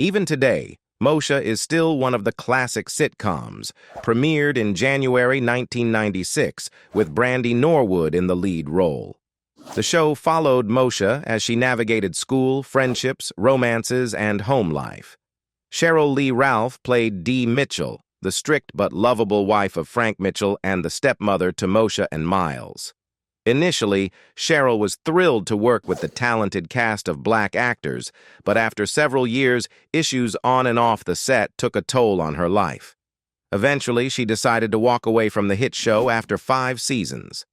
Even today, Moesha is still one of the classic sitcoms, premiered in January 1996 with Brandy Norwood in the lead role. The show followed Moesha as she navigated school, friendships, romances, and home life. Cheryl Lee Ralph played Dee Mitchell, the strict but lovable wife of Frank Mitchell and the stepmother to Moesha and Miles. Initially, Sheryl was thrilled to work with the talented cast of black actors, but after several years, issues on and off the set took a toll on her life. Eventually, she decided to walk away from the hit show after 5 seasons.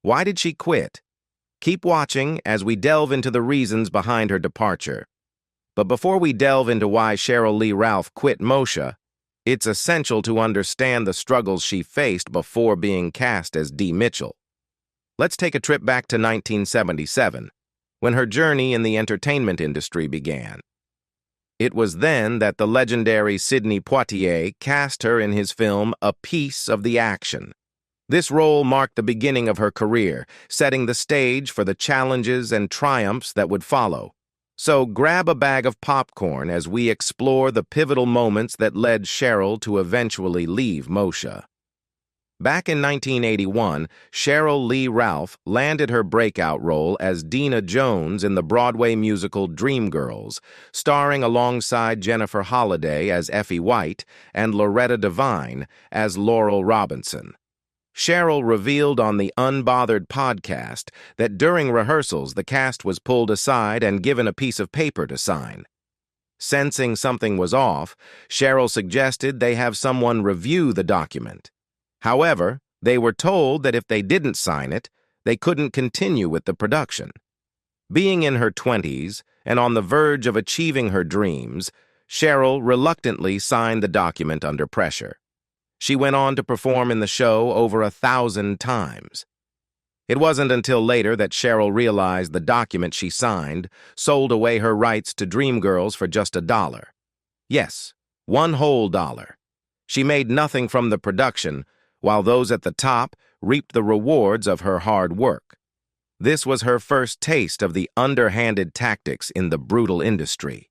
Why did she quit? Keep watching as we delve into the reasons behind her departure. But before we delve into why Cheryl Lee Ralph quit Moesha, it's essential to understand the struggles she faced before being cast as Dee Mitchell. Let's take a trip back to 1977, when her journey in the entertainment industry began. It was then that the legendary Sidney Poitier cast her in his film A Piece of the Action. This role marked the beginning of her career, setting the stage for the challenges and triumphs that would follow. So grab a bag of popcorn as we explore the pivotal moments that led Cheryl to eventually leave Moesha. Back in 1981, Cheryl Lee Ralph landed her breakout role as Deena Jones in the Broadway musical Dreamgirls, starring alongside Jennifer Holliday as Effie White and Loretta Devine as Laurel Robinson. Cheryl revealed on the Unbothered podcast that during rehearsals the cast was pulled aside and given a piece of paper to sign. Sensing something was off, Cheryl suggested they have someone review the document. However, they were told that if they didn't sign it, they couldn't continue with the production. Being in her 20s and on the verge of achieving her dreams, Cheryl reluctantly signed the document under pressure. She went on to perform in the show over 1,000 times. It wasn't until later that Cheryl realized the document she signed sold away her rights to Dreamgirls for just $1. Yes, one whole dollar. She made nothing from the production, while those at the top reaped the rewards of her hard work. This was her first taste of the underhanded tactics in the brutal industry.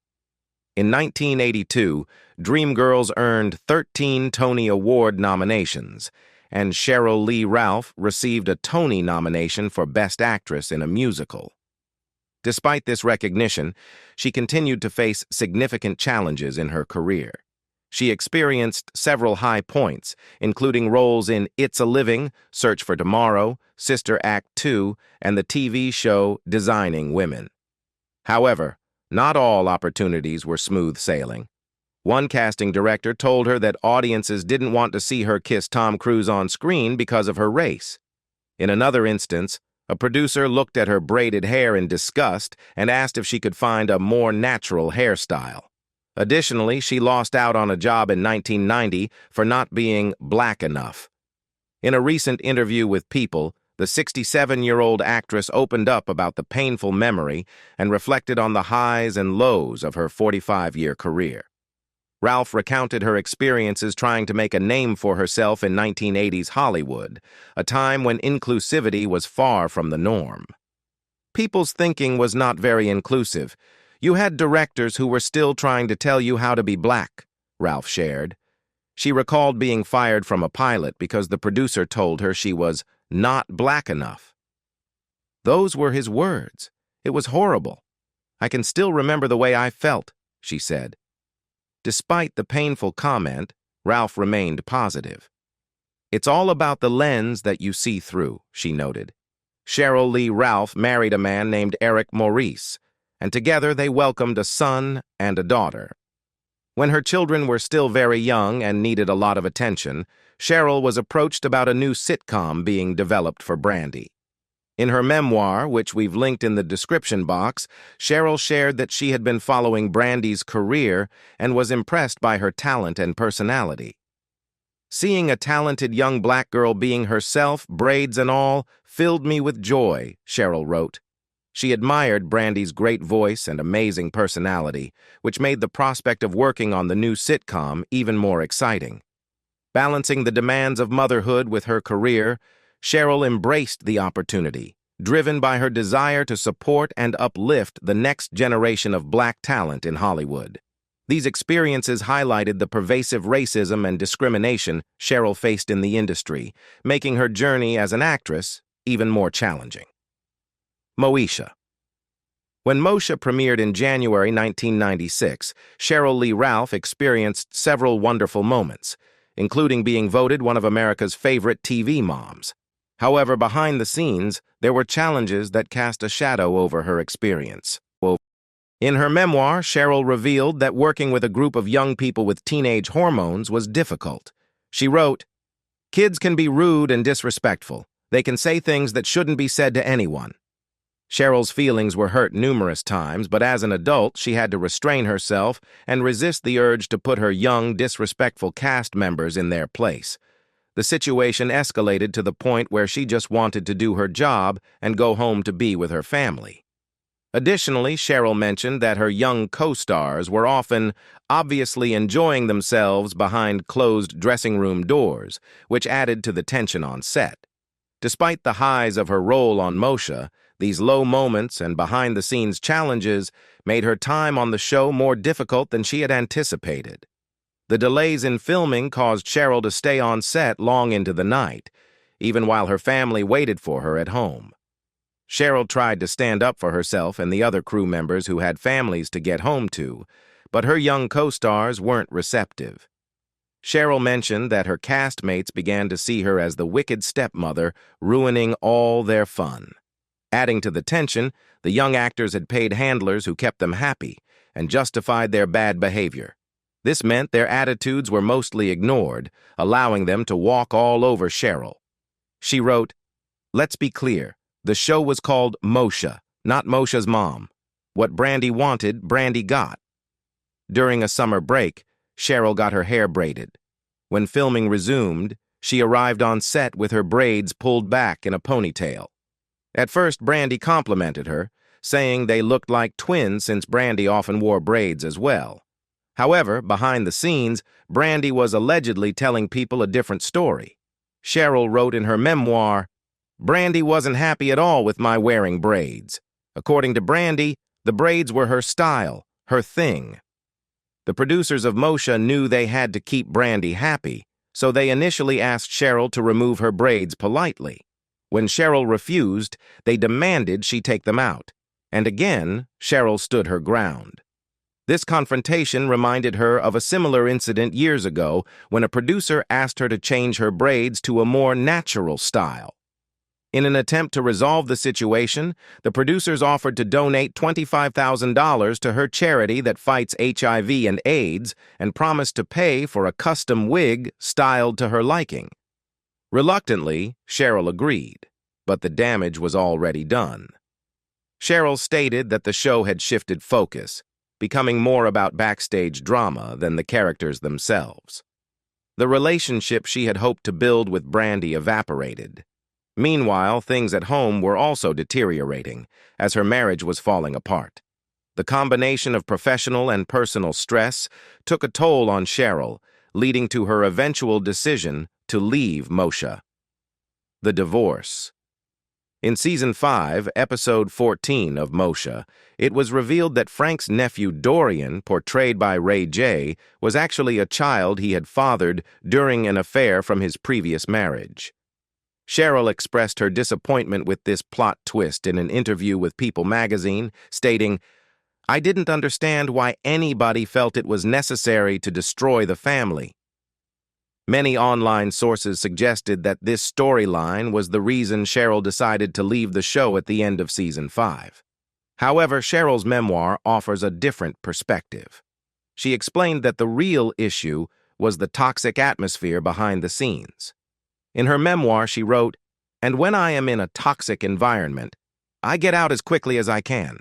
In 1982, Dreamgirls earned 13 Tony Award nominations, and Cheryl Lee Ralph received a Tony nomination for Best Actress in a Musical. Despite this recognition, she continued to face significant challenges in her career. She experienced several high points, including roles in It's a Living, Search for Tomorrow, Sister Act 2, and the TV show Designing Women. However, not all opportunities were smooth sailing. One casting director told her that audiences didn't want to see her kiss Tom Cruise on screen because of her race. In another instance, a producer looked at her braided hair in disgust and asked if she could find a more natural hairstyle. Additionally, she lost out on a job in 1990 for not being black enough. In a recent interview with People, the 67-year-old actress opened up about the painful memory and reflected on the highs and lows of her 45-year career. Ralph recounted her experiences trying to make a name for herself in 1980s Hollywood, a time when inclusivity was far from the norm. People's thinking was not very inclusive. You had directors who were still trying to tell you how to be black, Ralph shared. She recalled being fired from a pilot because the producer told her she was not black enough. Those were his words. It was horrible. I can still remember the way I felt, she said. Despite the painful comment, Ralph remained positive. It's all about the lens that you see through, she noted. Cheryl Lee Ralph married a man named Eric Maurice, and together they welcomed a son and a daughter. When her children were still very young and needed a lot of attention, Cheryl was approached about a new sitcom being developed for Brandy. In her memoir, which we've linked in the description box, Cheryl shared that she had been following Brandy's career and was impressed by her talent and personality. Seeing a talented young black girl being herself, braids and all, filled me with joy, Cheryl wrote. She admired Brandy's great voice and amazing personality, which made the prospect of working on the new sitcom even more exciting. Balancing the demands of motherhood with her career, Cheryl embraced the opportunity, driven by her desire to support and uplift the next generation of black talent in Hollywood. These experiences highlighted the pervasive racism and discrimination Cheryl faced in the industry, making her journey as an actress even more challenging. Moesha. When Moesha premiered in January 1996, Cheryl Lee Ralph experienced several wonderful moments, including being voted one of America's favorite TV moms. However, behind the scenes, there were challenges that cast a shadow over her experience. In her memoir, Cheryl revealed that working with a group of young people with teenage hormones was difficult. She wrote, "Kids can be rude and disrespectful. They can say things that shouldn't be said to anyone." Cheryl's feelings were hurt numerous times, but as an adult, she had to restrain herself and resist the urge to put her young, disrespectful cast members in their place. The situation escalated to the point where she just wanted to do her job and go home to be with her family. Additionally, Cheryl mentioned that her young co-stars were often obviously enjoying themselves behind closed dressing room doors, which added to the tension on set. Despite the highs of her role on Moesha, these low moments and behind-the-scenes challenges made her time on the show more difficult than she had anticipated. The delays in filming caused Cheryl to stay on set long into the night, even while her family waited for her at home. Cheryl tried to stand up for herself and the other crew members who had families to get home to, but her young co-stars weren't receptive. Cheryl mentioned that her castmates began to see her as the wicked stepmother, ruining all their fun. Adding to the tension, the young actors had paid handlers who kept them happy and justified their bad behavior. This meant their attitudes were mostly ignored, allowing them to walk all over Cheryl. She wrote, "Let's be clear. The show was called Moesha, not Moesha's mom. What Brandy wanted, Brandy got." During a summer break, Cheryl got her hair braided. When filming resumed, she arrived on set with her braids pulled back in a ponytail. At first, Brandy complimented her, saying they looked like twins since Brandy often wore braids as well. However, behind the scenes, Brandy was allegedly telling people a different story. Cheryl wrote in her memoir, "Brandy wasn't happy at all with my wearing braids. According to Brandy, the braids were her style, her thing." The producers of Moesha knew they had to keep Brandy happy, so they initially asked Cheryl to remove her braids politely. When Cheryl refused, they demanded she take them out. And again, Cheryl stood her ground. This confrontation reminded her of a similar incident years ago when a producer asked her to change her braids to a more natural style. In an attempt to resolve the situation, the producers offered to donate $25,000 to her charity that fights HIV and AIDS and promised to pay for a custom wig styled to her liking. Reluctantly, Cheryl agreed, but the damage was already done. Cheryl stated that the show had shifted focus, becoming more about backstage drama than the characters themselves. The relationship she had hoped to build with Brandy evaporated. Meanwhile, things at home were also deteriorating, as her marriage was falling apart. The combination of professional and personal stress took a toll on Cheryl, leading to her eventual decision to leave Moesha. The divorce. In Season 5, Episode 14 of Moesha, it was revealed that Frank's nephew Dorian, portrayed by Ray J, was actually a child he had fathered during an affair from his previous marriage. Cheryl expressed her disappointment with this plot twist in an interview with People magazine, stating, "I didn't understand why anybody felt it was necessary to destroy the family." Many online sources suggested that this storyline was the reason Cheryl decided to leave the show at the end of Season 5. However, Cheryl's memoir offers a different perspective. She explained that the real issue was the toxic atmosphere behind the scenes. In her memoir, she wrote, "And when I am in a toxic environment, I get out as quickly as I can."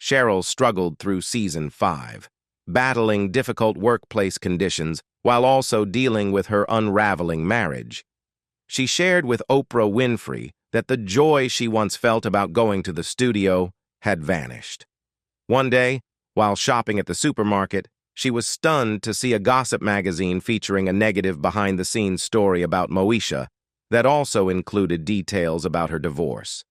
Cheryl struggled through Season 5, battling difficult workplace conditions while also dealing with her unraveling marriage. She shared with Oprah Winfrey that the joy she once felt about going to the studio had vanished. One day, while shopping at the supermarket, she was stunned to see a gossip magazine featuring a negative behind-the-scenes story about Moesha that also included details about her divorce.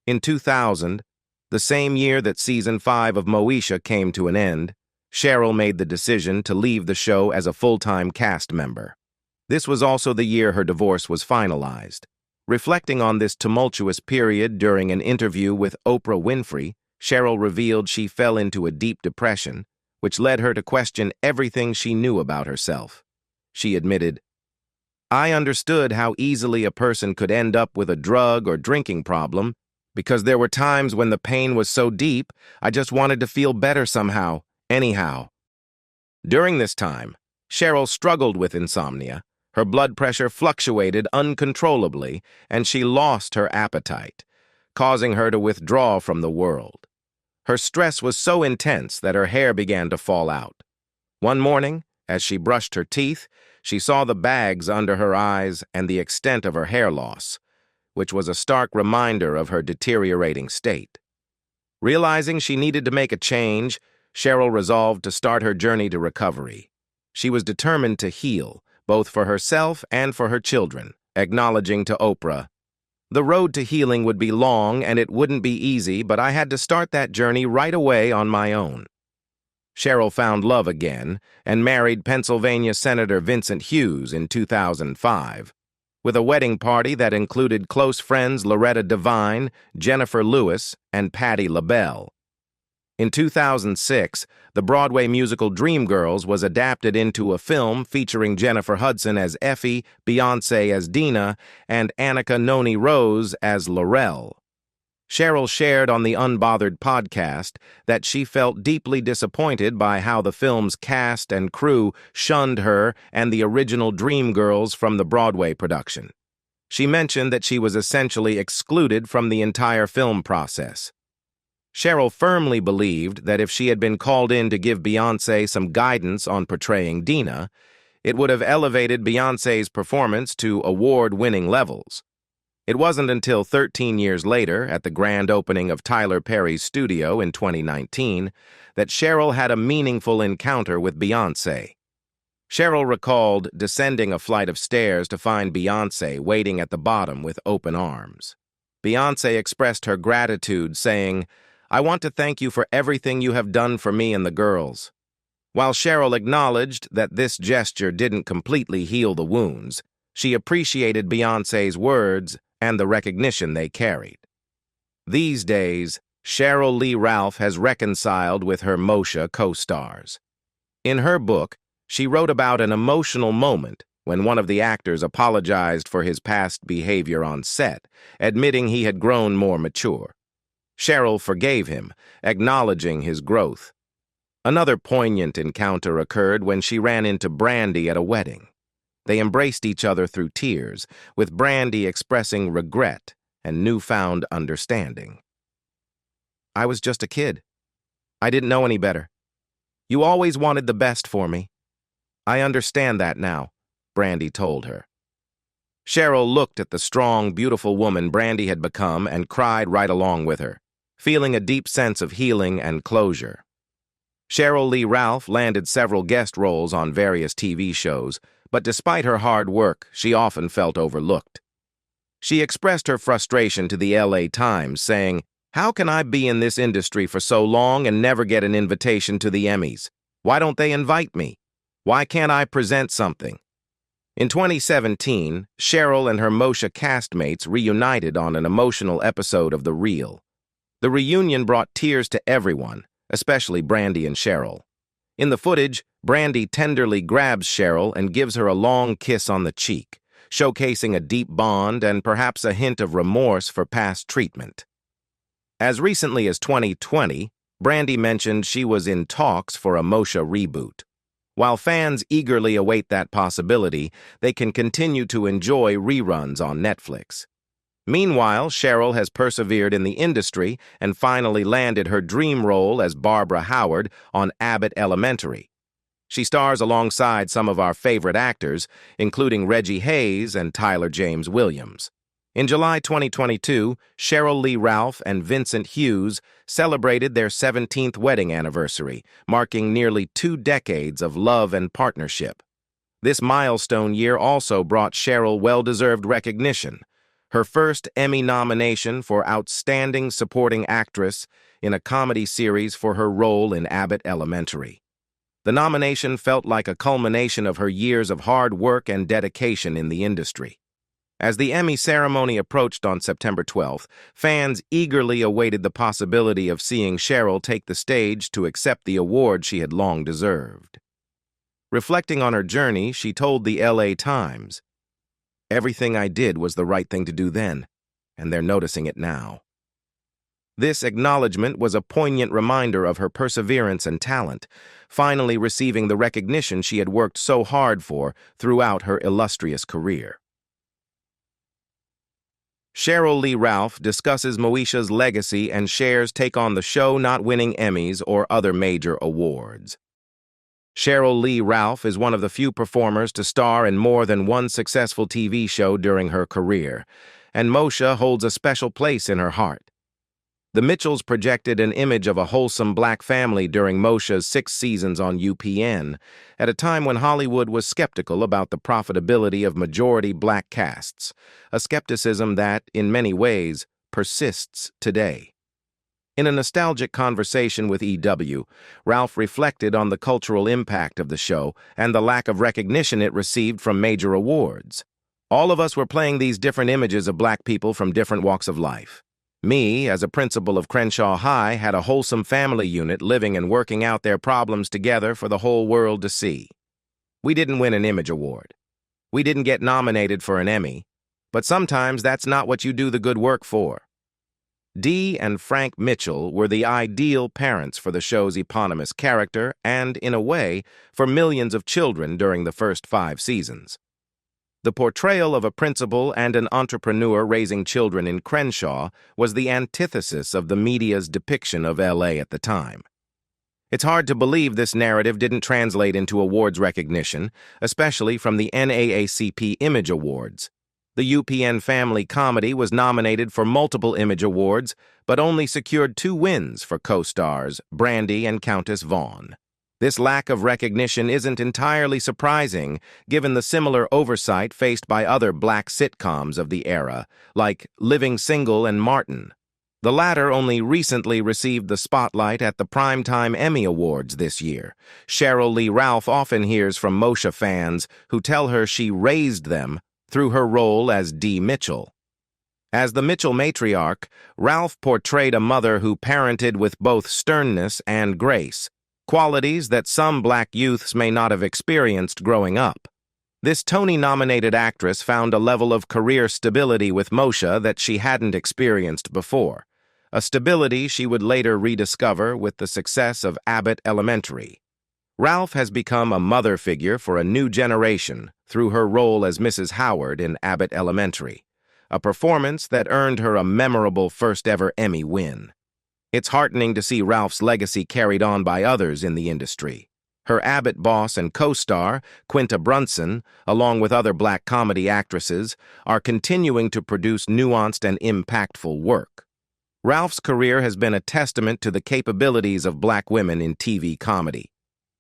In 2000, the same year that Season 5 of Moesha came to an end, Cheryl made the decision to leave the show as a full-time cast member. This was also the year her divorce was finalized. Reflecting on this tumultuous period during an interview with Oprah Winfrey, Cheryl revealed she fell into a deep depression, which led her to question everything she knew about herself. She admitted, "I understood how easily a person could end up with a drug or drinking problem, because there were times when the pain was so deep, I just wanted to feel better somehow, anyhow." During this time, Cheryl struggled with insomnia. Her blood pressure fluctuated uncontrollably, and she lost her appetite, causing her to withdraw from the world. Her stress was so intense that her hair began to fall out. One morning, as she brushed her teeth, she saw the bags under her eyes and the extent of her hair loss, which was a stark reminder of her deteriorating state. Realizing she needed to make a change, Cheryl resolved to start her journey to recovery. She was determined to heal, both for herself and for her children, acknowledging to Oprah, "The road to healing would be long and it wouldn't be easy, but I had to start that journey right away on my own." Cheryl found love again and married Pennsylvania Senator Vincent Hughes in 2005, with a wedding party that included close friends Loretta Devine, Jennifer Lewis, and Patti LaBelle. In 2006, the Broadway musical Dreamgirls was adapted into a film featuring Jennifer Hudson as Effie, Beyoncé as Dina, and Annika Noni Rose as Laurel. Cheryl shared on the Unbothered podcast that she felt deeply disappointed by how the film's cast and crew shunned her and the original Dreamgirls from the Broadway production. She mentioned that she was essentially excluded from the entire film process. Cheryl firmly believed that if she had been called in to give Beyoncé some guidance on portraying Dina, it would have elevated Beyoncé's performance to award-winning levels. It wasn't until 13 years later, at the grand opening of Tyler Perry's studio in 2019, that Cheryl had a meaningful encounter with Beyoncé. Cheryl recalled descending a flight of stairs to find Beyoncé waiting at the bottom with open arms. Beyoncé expressed her gratitude, saying, "I want to thank you for everything you have done for me and the girls." While Cheryl acknowledged that this gesture didn't completely heal the wounds, she appreciated Beyoncé's words and the recognition they carried. These days, Cheryl Lee Ralph has reconciled with her Moesha co-stars. In her book, she wrote about an emotional moment when one of the actors apologized for his past behavior on set, admitting he had grown more mature. Cheryl forgave him, acknowledging his growth. Another poignant encounter occurred when she ran into Brandy at a wedding. They embraced each other through tears, with Brandy expressing regret and newfound understanding. "I was just a kid. I didn't know any better. You always wanted the best for me. I understand that now," Brandy told her. Cheryl looked at the strong, beautiful woman Brandy had become and cried right along with her, feeling a deep sense of healing and closure. Cheryl Lee Ralph landed several guest roles on various TV shows, but despite her hard work, she often felt overlooked. She expressed her frustration to the LA Times, saying, "How can I be in this industry for so long and never get an invitation to the Emmys? Why don't they invite me? Why can't I present something?" In 2017, Cheryl and her Moesha castmates reunited on an emotional episode of The Real. The reunion brought tears to everyone, especially Brandy and Cheryl. In the footage, Brandy tenderly grabs Cheryl and gives her a long kiss on the cheek, showcasing a deep bond and perhaps a hint of remorse for past treatment. As recently as 2020, Brandy mentioned she was in talks for a Moesha reboot. While fans eagerly await that possibility, they can continue to enjoy reruns on Netflix. Meanwhile, Cheryl has persevered in the industry and finally landed her dream role as Barbara Howard on Abbott Elementary. She stars alongside some of our favorite actors, including Reggie Hayes and Tyler James Williams. In July 2022, Cheryl Lee Ralph and Vincent Hughes celebrated their 17th wedding anniversary, marking nearly 2 decades of love and partnership. This milestone year also brought Cheryl well-deserved recognition, her first Emmy nomination for Outstanding Supporting Actress in a comedy series for her role in Abbott Elementary. The nomination felt like a culmination of her years of hard work and dedication in the industry. As the Emmy ceremony approached on September 12th, fans eagerly awaited the possibility of seeing Cheryl take the stage to accept the award she had long deserved. Reflecting on her journey, she told the LA Times, "Everything I did was the right thing to do then, and they're noticing it now." This acknowledgement was a poignant reminder of her perseverance and talent, finally receiving the recognition she had worked so hard for throughout her illustrious career. Cheryl Lee Ralph discusses Moesha's legacy and shares take on the show not winning Emmys or other major awards. Cheryl Lee Ralph is one of the few performers to star in more than one successful TV show during her career, and Moesha holds a special place in her heart. The Mitchells projected an image of a wholesome black family during Moesha's 6 seasons on UPN, at a time when Hollywood was skeptical about the profitability of majority black casts, a skepticism that, in many ways, persists today. In a nostalgic conversation with EW, Ralph reflected on the cultural impact of the show and the lack of recognition it received from major awards. "All of us were playing these different images of black people from different walks of life. Me, as a principal of Crenshaw High, had a wholesome family unit living and working out their problems together for the whole world to see. We didn't win an Image Award. We didn't get nominated for an Emmy, but sometimes that's not what you do the good work for." Dee and Frank Mitchell were the ideal parents for the show's eponymous character and, in a way, for millions of children during the first 5 seasons. The portrayal of a principal and an entrepreneur raising children in Crenshaw was the antithesis of the media's depiction of LA at the time. It's hard to believe this narrative didn't translate into awards recognition, especially from the NAACP Image Awards. The UPN family comedy was nominated for multiple Image Awards, but only secured 2 wins for co-stars Brandy and Countess Vaughn. This lack of recognition isn't entirely surprising, given the similar oversight faced by other black sitcoms of the era, like Living Single and Martin. The latter only recently received the spotlight at the Primetime Emmy Awards this year. Cheryl Lee Ralph often hears from Moesha fans who tell her she raised them through her role as Dee Mitchell. As the Mitchell matriarch, Ralph portrayed a mother who parented with both sternness and grace, qualities that some black youths may not have experienced growing up. This Tony-nominated actress found a level of career stability with Moesha that she hadn't experienced before, a stability she would later rediscover with the success of Abbott Elementary. Ralph has become a mother figure for a new generation through her role as Mrs. Howard in Abbott Elementary, a performance that earned her a memorable first-ever Emmy win. It's heartening to see Ralph's legacy carried on by others in the industry. Her Abbott boss and co-star, Quinta Brunson, along with other black comedy actresses, are continuing to produce nuanced and impactful work. Ralph's career has been a testament to the capabilities of black women in TV comedy.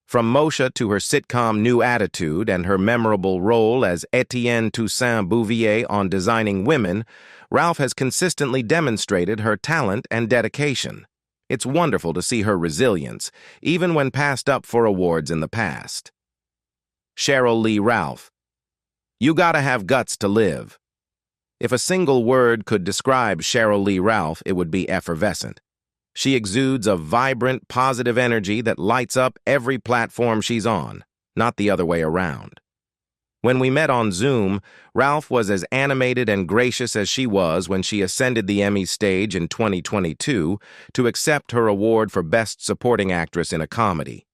From Moesha to her sitcom New Attitude and her memorable role as Etienne Toussaint Bouvier on Designing Women, Ralph has consistently demonstrated her talent and dedication. It's wonderful to see her resilience, even when passed up for awards in the past. Cheryl Lee Ralph. You gotta have guts to live. If a single word could describe Cheryl Lee Ralph, it would be effervescent. She exudes a vibrant, positive energy that lights up every platform she's on, not the other way around. When we met on Zoom, Ralph was as animated and gracious as she was when she ascended the Emmy stage in 2022 to accept her award for Best Supporting Actress in a Comedy.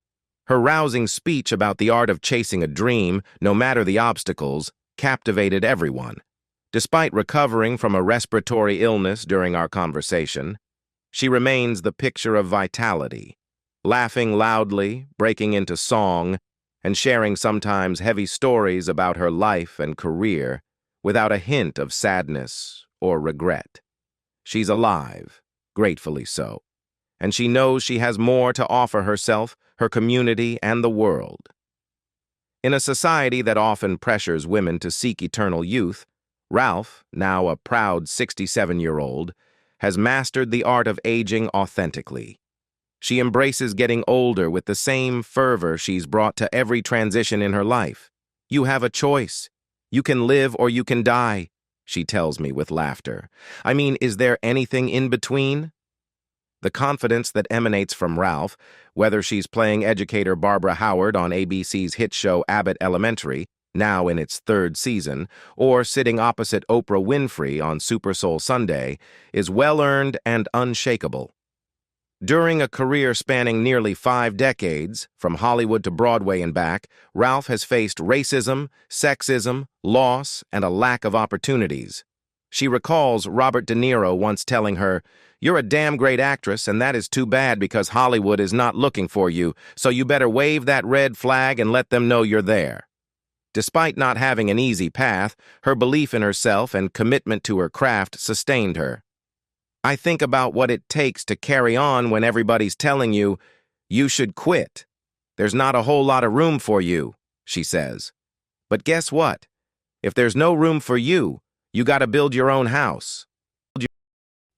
Her rousing speech about the art of chasing a dream, no matter the obstacles, captivated everyone. Despite recovering from a respiratory illness during our conversation, she remains the picture of vitality, laughing loudly, breaking into song, and sharing sometimes heavy stories about her life and career without a hint of sadness or regret. She's alive, gratefully so, and she knows she has more to offer herself, her community, and the world. In a society that often pressures women to seek eternal youth, Ralph, now a proud 67-year-old, has mastered the art of aging authentically. She embraces getting older with the same fervor she's brought to every transition in her life. You have a choice. You can live or you can die, she tells me with laughter. I mean, is there anything in between? The confidence that emanates from Ralph, whether she's playing educator Barbara Howard on ABC's hit show Abbott Elementary, now in its third season, or sitting opposite Oprah Winfrey on Super Soul Sunday, is well-earned and unshakable. During a career spanning nearly 5 decades, from Hollywood to Broadway and back, Ralph has faced racism, sexism, loss, and a lack of opportunities. She recalls Robert De Niro once telling her, "You're a damn great actress, and that is too bad because Hollywood is not looking for you, so you better wave that red flag and let them know you're there." Despite not having an easy path, her belief in herself and commitment to her craft sustained her. I think about what it takes to carry on when everybody's telling you, "You should quit. There's not a whole lot of room for you," she says. But guess what? If there's no room for you, you gotta build your own house.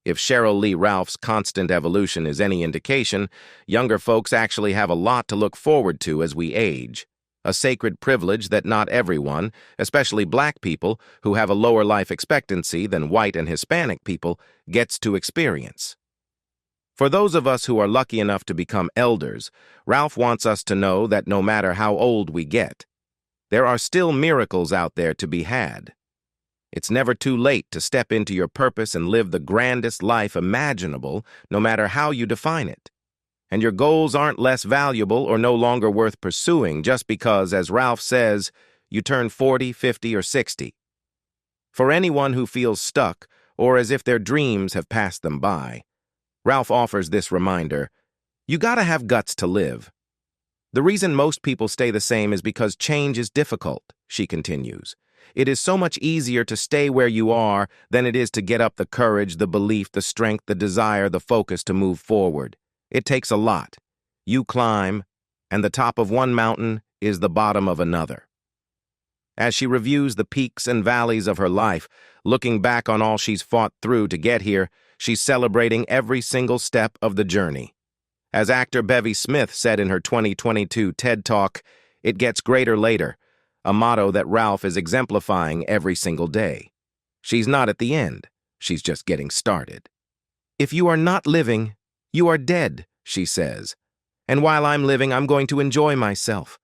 If Cheryl Lee Ralph's constant evolution is any indication, younger folks actually have a lot to look forward to as we age. A sacred privilege that not everyone, especially black people who have a lower life expectancy than white and Hispanic people, gets to experience. For those of us who are lucky enough to become elders, Ralph wants us to know that no matter how old we get, there are still miracles out there to be had. It's never too late to step into your purpose and live the grandest life imaginable, no matter how you define it. And your goals aren't less valuable or no longer worth pursuing just because, as Ralph says, you turn 40, 50, or 60. For anyone who feels stuck or as if their dreams have passed them by, Ralph offers this reminder: you gotta have guts to live. The reason most people stay the same is because change is difficult, she continues. It is so much easier to stay where you are than it is to get up the courage, the belief, the strength, the desire, the focus to move forward. It takes a lot. You climb, and the top of one mountain is the bottom of another. As she reviews the peaks and valleys of her life, looking back on all she's fought through to get here, she's celebrating every single step of the journey. As actor Bevy Smith said in her 2022 TED Talk, "It gets greater later," a motto that Ralph is exemplifying every single day. She's not at the end. She's just getting started. "If you are not living, you are dead," she says. "And while I'm living, I'm going to enjoy myself.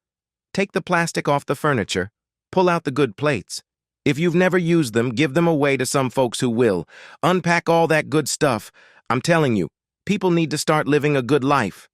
Take the plastic off the furniture. Pull out the good plates. If you've never used them, give them away to some folks who will. Unpack all that good stuff. I'm telling you, people need to start living a good life."